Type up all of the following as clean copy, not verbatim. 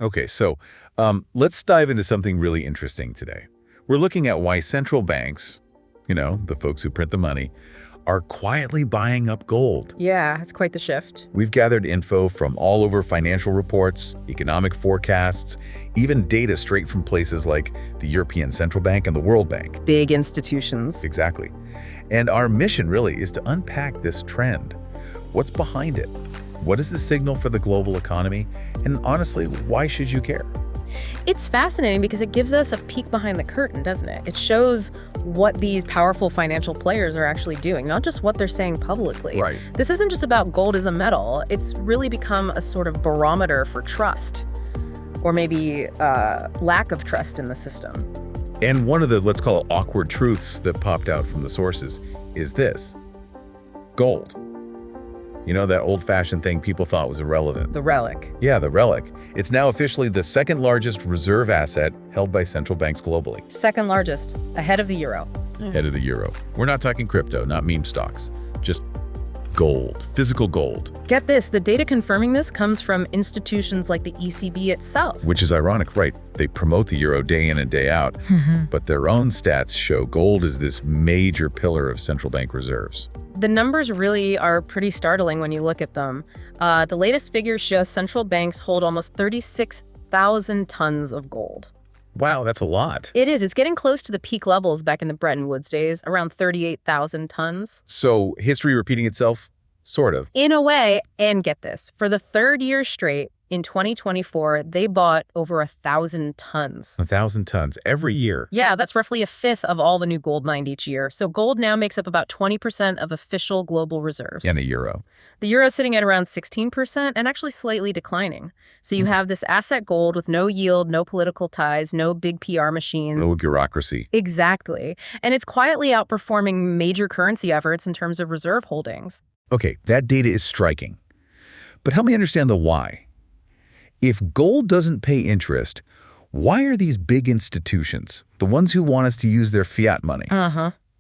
Okay, so let's dive into something really interesting today. We're looking at why central banks, the folks who print the money, are quietly buying up gold. Yeah, it's quite the shift. We've gathered info from all over financial reports, economic forecasts, even data straight from places like the European Central Bank and the World Bank. Big institutions. Exactly. And our mission really is to unpack this trend. What's behind it? What is the signal for the global economy? And honestly, why should you care? It's fascinating because it gives us a peek behind the curtain, doesn't it? It shows what these powerful financial players are actually doing, not just what they're saying publicly. Right. This isn't just about gold as a metal. It's really become a sort of barometer for trust, or maybe lack of trust in the system. And one of the, let's call it awkward truths that popped out from the sources is this: gold. That old-fashioned thing people thought was irrelevant. The relic. Yeah, the relic. It's now officially the second largest reserve asset held by central banks globally. Second largest, ahead of the euro. Ahead of the euro. We're not talking crypto, not meme stocks. Just gold, physical gold. Get this, the data confirming this comes from institutions like the ECB itself. Which is ironic, right? They promote the euro day in and day out, but their own stats show gold is this major pillar of central bank reserves. The numbers really are pretty startling when you look at them. The latest figures show central banks hold almost 36,000 tons of gold. Wow, that's a lot. It is. It's getting close to the peak levels back in the Bretton Woods days, around 38,000 tons. So history repeating itself? Sort of. In a way, and get this, for the third year straight, in 2024, they bought over 1,000 tons. 1,000 tons every year. Yeah, that's roughly a fifth of all the new gold mined each year. So gold now makes up about 20% of official global reserves. And the euro. The euro is sitting at around 16% and actually slightly declining. So you have this asset gold with no yield, no political ties, no big PR machine. No bureaucracy. Exactly. And it's quietly outperforming major currency efforts in terms of reserve holdings. Okay, that data is striking. But help me understand the why. If gold doesn't pay interest, why are these big institutions, the ones who want us to use their fiat money,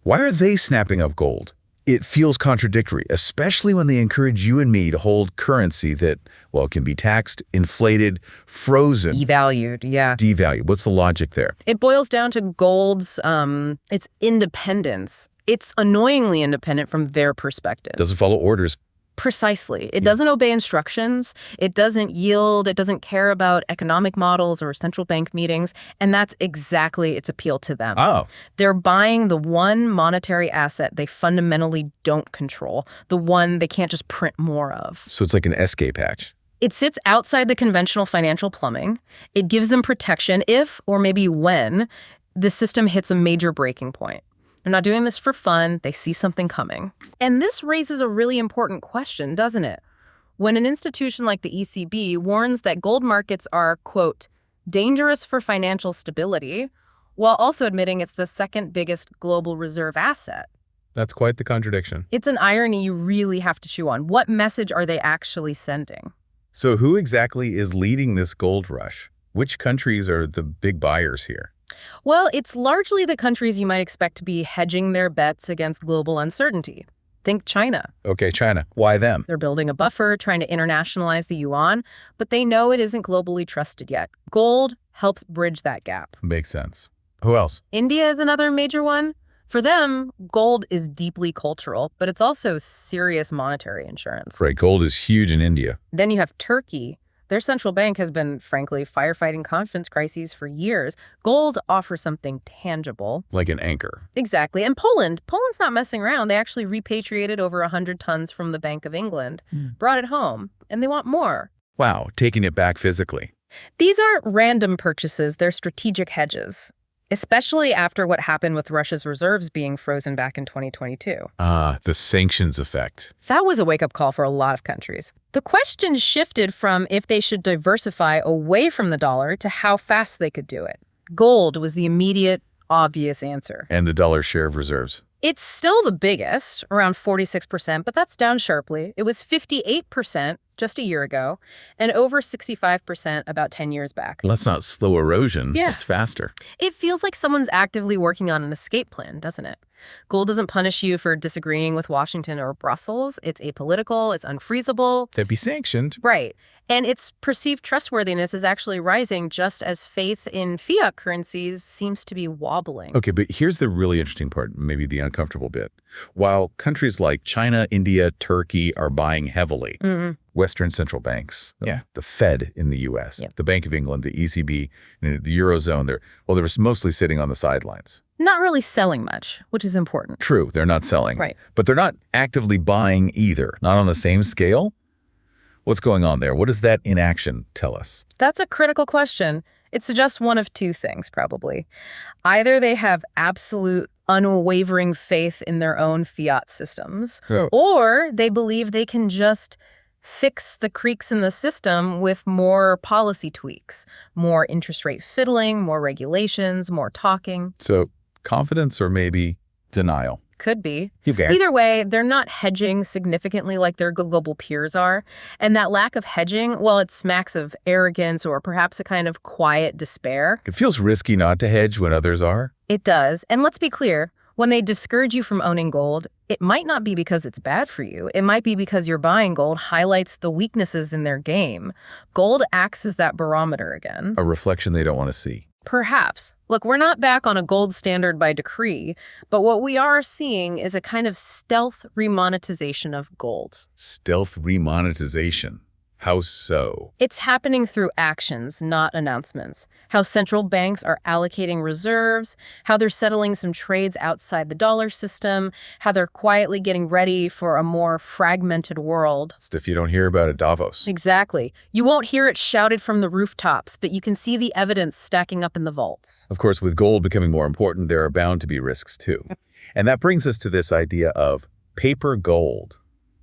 why are they snapping up gold? It feels contradictory, especially when they encourage you and me to hold currency that, well, can be taxed, inflated, frozen. Devalued, yeah. Devalued. What's the logic there? It boils down to gold's, its independence. It's annoyingly independent from their perspective. Doesn't follow orders. Precisely. It doesn't obey instructions. It doesn't yield. It doesn't care about economic models or central bank meetings. And that's exactly its appeal to them. Oh. They're buying the one monetary asset they fundamentally don't control, the one they can't just print more of. So it's like an escape hatch. It sits outside the conventional financial plumbing. It gives them protection if, or maybe when, the system hits a major breaking point. They're not doing this for fun. They see something coming. And this raises a really important question, doesn't it? When an institution like the ECB warns that gold markets are, quote, dangerous for financial stability, while also admitting it's the second biggest global reserve asset. That's quite the contradiction. It's an irony you really have to chew on. What message are they actually sending? So who exactly is leading this gold rush? Which countries are the big buyers here? Well, it's largely the countries you might expect to be hedging their bets against global uncertainty. Think China. Okay, China. Why them? They're building a buffer, trying to internationalize the yuan, but they know it isn't globally trusted yet. Gold helps bridge that gap. Makes sense. Who else? India is another major one. For them, gold is deeply cultural, but it's also serious monetary insurance. Right, gold is huge in India. Then you have Turkey. Their central bank has been, frankly, firefighting confidence crises for years. Gold offers something tangible. Like an anchor. Exactly. And Poland's not messing around. They actually repatriated over 100 tons from the Bank of England, brought it home, and they want more. Wow, taking it back physically. These aren't random purchases. They're strategic hedges, especially after what happened with Russia's reserves being frozen back in 2022. The sanctions effect. That was a wake-up call for a lot of countries. The question shifted from if they should diversify away from the dollar to how fast they could do it. Gold was the immediate, obvious answer. And the dollar's share of reserves. It's still the biggest, around 46%, but that's down sharply. It was 58% just a year ago, and over 65% about 10 years back. Well, that's not slow erosion. Yeah. It's faster. It feels like someone's actively working on an escape plan, doesn't it? Gold doesn't punish you for disagreeing with Washington or Brussels. It's apolitical, it's unfreezable. They'd be sanctioned. Right. And its perceived trustworthiness is actually rising just as faith in fiat currencies seems to be wobbling. Okay, but here's the really interesting part, maybe the uncomfortable bit. While countries like China, India, Turkey are buying heavily, Western central banks, the Fed in the U.S., the Bank of England, the ECB, and the Eurozone, they're mostly sitting on the sidelines. Not really selling much, which is important. True, they're not selling. Right. But they're not actively buying either, not on the same scale. What's going on there? What does that inaction tell us? That's a critical question. It suggests one of two things, probably. Either they have absolute, unwavering faith in their own fiat systems, or they believe they can just fix the creaks in the system with more policy tweaks, more interest rate fiddling, more regulations, more talking. So confidence or maybe denial? Could be. Okay. Either way, they're not hedging significantly like their global peers are. And that lack of hedging, well, it smacks of arrogance or perhaps a kind of quiet despair. It feels risky not to hedge when others are. It does. And let's be clear, when they discourage you from owning gold, it might not be because it's bad for you. It might be because your buying gold highlights the weaknesses in their game. Gold acts as that barometer again. A reflection they don't want to see. Perhaps. Look, we're not back on a gold standard by decree, but what we are seeing is a kind of stealth remonetization of gold. Stealth remonetization. How so? It's happening through actions, not announcements. How central banks are allocating reserves, how they're settling some trades outside the dollar system, how they're quietly getting ready for a more fragmented world. Stuff you don't hear about at Davos. Exactly. You won't hear it shouted from the rooftops, but you can see the evidence stacking up in the vaults. Of course, with gold becoming more important, there are bound to be risks too. And that brings us to this idea of paper gold.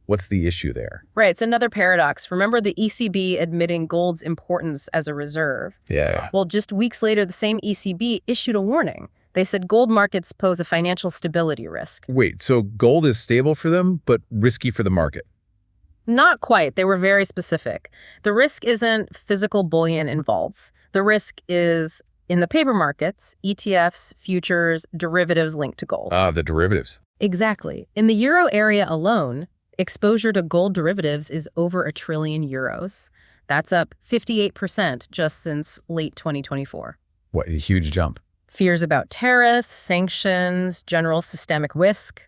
What's the issue there? Right, it's another paradox. Remember the ECB admitting gold's importance as a reserve? Yeah. Well, just weeks later, the same ECB issued a warning. They said gold markets pose a financial stability risk. Wait, so gold is stable for them, but risky for the market? Not quite. They were very specific. The risk isn't physical bullion in vaults. The risk is in the paper markets, ETFs, futures, derivatives linked to gold. The derivatives. Exactly. In the euro area alone, exposure to gold derivatives is over €1 trillion. That's up 58% just since late 2024. What a huge jump. Fears about tariffs, sanctions, general systemic risk.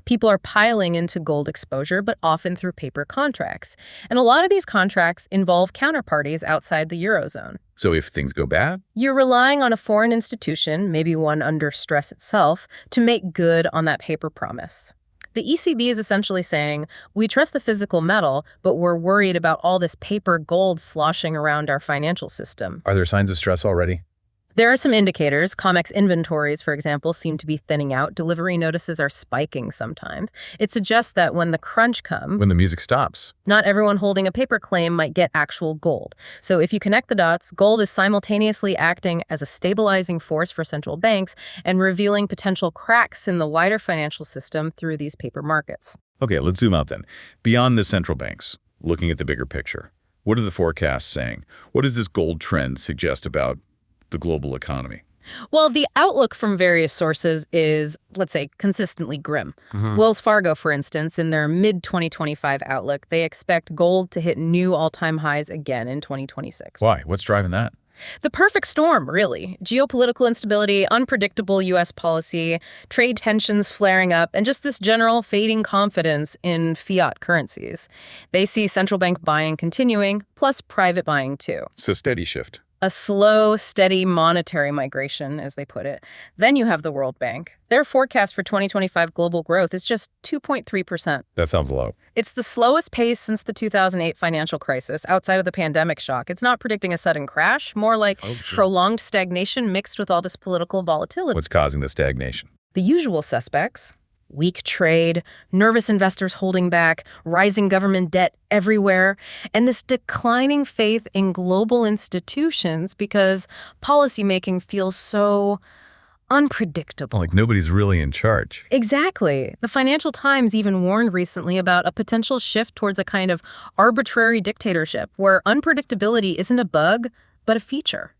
People are piling into gold exposure, but often through paper contracts. And a lot of these contracts involve counterparties outside the Eurozone. So if things go bad? You're relying on a foreign institution, maybe one under stress itself, to make good on that paper promise. The ECB is essentially saying, we trust the physical metal, but we're worried about all this paper gold sloshing around our financial system. Are there signs of stress already? There are some indicators. COMEX inventories, for example, seem to be thinning out. Delivery notices are spiking sometimes. It suggests that when the crunch comes, When the music stops. not everyone holding a paper claim might get actual gold. So if you connect the dots, gold is simultaneously acting as a stabilizing force for central banks and revealing potential cracks in the wider financial system through these paper markets. Okay, let's zoom out then. Beyond the central banks, looking at the bigger picture, what are the forecasts saying? What does this gold trend suggest about the global economy? Well, the outlook from various sources is, let's say, consistently grim. Wells Fargo, for instance, in their mid-2025 outlook, they expect gold to hit new all-time highs again in 2026. Why? What's driving that? The perfect storm, really. Geopolitical instability, unpredictable U.S. policy, trade tensions flaring up, and just this general fading confidence in fiat currencies. They see central bank buying continuing, plus private buying too. So steady shift. A slow, steady monetary migration, as they put it. Then you have the World Bank. Their forecast for 2025 global growth is just 2.3%. That sounds low. It's the slowest pace since the 2008 financial crisis, outside of the pandemic shock. It's not predicting a sudden crash, more like prolonged stagnation mixed with all this political volatility. What's causing the stagnation? The usual suspects. Weak trade, nervous investors holding back, rising government debt everywhere, and this declining faith in global institutions because policymaking feels so unpredictable. Like nobody's really in charge. Exactly. The Financial Times even warned recently about a potential shift towards a kind of arbitrary dictatorship where unpredictability isn't a bug, but a feature.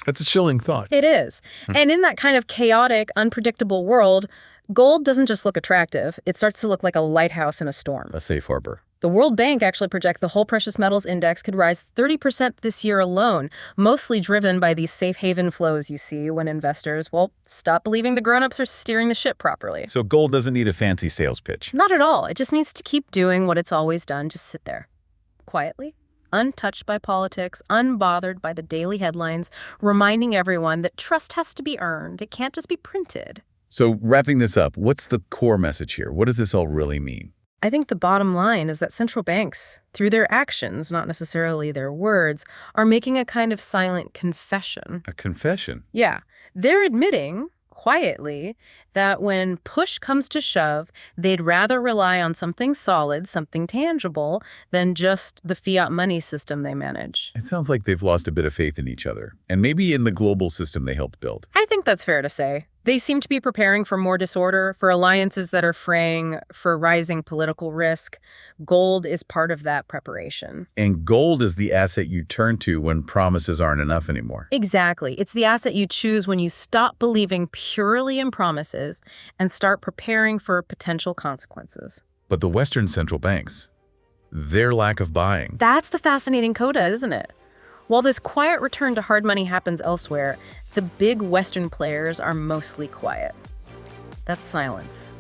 That's a chilling thought. It is. And in that kind of chaotic, unpredictable world, Gold doesn't just look attractive, it starts to look like a lighthouse in a storm. A safe harbor. The World Bank actually projects the whole precious metals index could rise 30% this year alone, mostly driven by these safe haven flows you see when investors, well, stop believing the grown-ups are steering the ship properly. So gold doesn't need a fancy sales pitch. Not at all. It just needs to keep doing what it's always done, just sit there. Quietly, untouched by politics, unbothered by the daily headlines, reminding everyone that trust has to be earned. It can't just be printed. So wrapping this up, what's the core message here? What does this all really mean? I think the bottom line is that central banks, through their actions, not necessarily their words, are making a kind of silent confession. A confession? Yeah, they're admitting, quietly, that when push comes to shove, they'd rather rely on something solid, something tangible, than just the fiat money system they manage. It sounds like they've lost a bit of faith in each other, and maybe in the global system they helped build. I think that's fair to say. They seem to be preparing for more disorder, for alliances that are fraying, for rising political risk. Gold is part of that preparation. And gold is the asset you turn to when promises aren't enough anymore. Exactly. It's the asset you choose when you stop believing purely in promises and start preparing for potential consequences. But the Western central banks, their lack of buying. That's the fascinating coda, isn't it? While this quiet return to hard money happens elsewhere, the big Western players are mostly quiet. That's silence.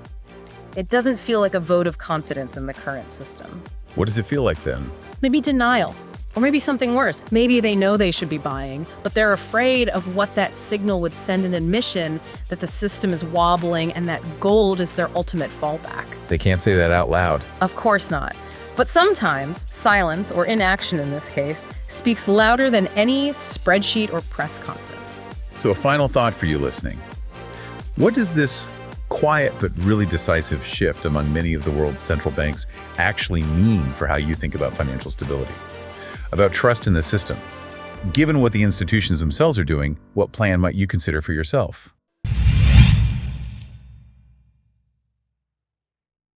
It doesn't feel like a vote of confidence in the current system. What does it feel like then? Maybe denial. Or maybe something worse. Maybe they know they should be buying, but they're afraid of what that signal would send an admission that the system is wobbling and that gold is their ultimate fallback. They can't say that out loud. Of course not. But sometimes, silence, or inaction in this case, speaks louder than any spreadsheet or press conference. So a final thought for you listening. What does this quiet but really decisive shift among many of the world's central banks actually mean for how you think about financial stability? About trust in the system? Given what the institutions themselves are doing, what plan might you consider for yourself?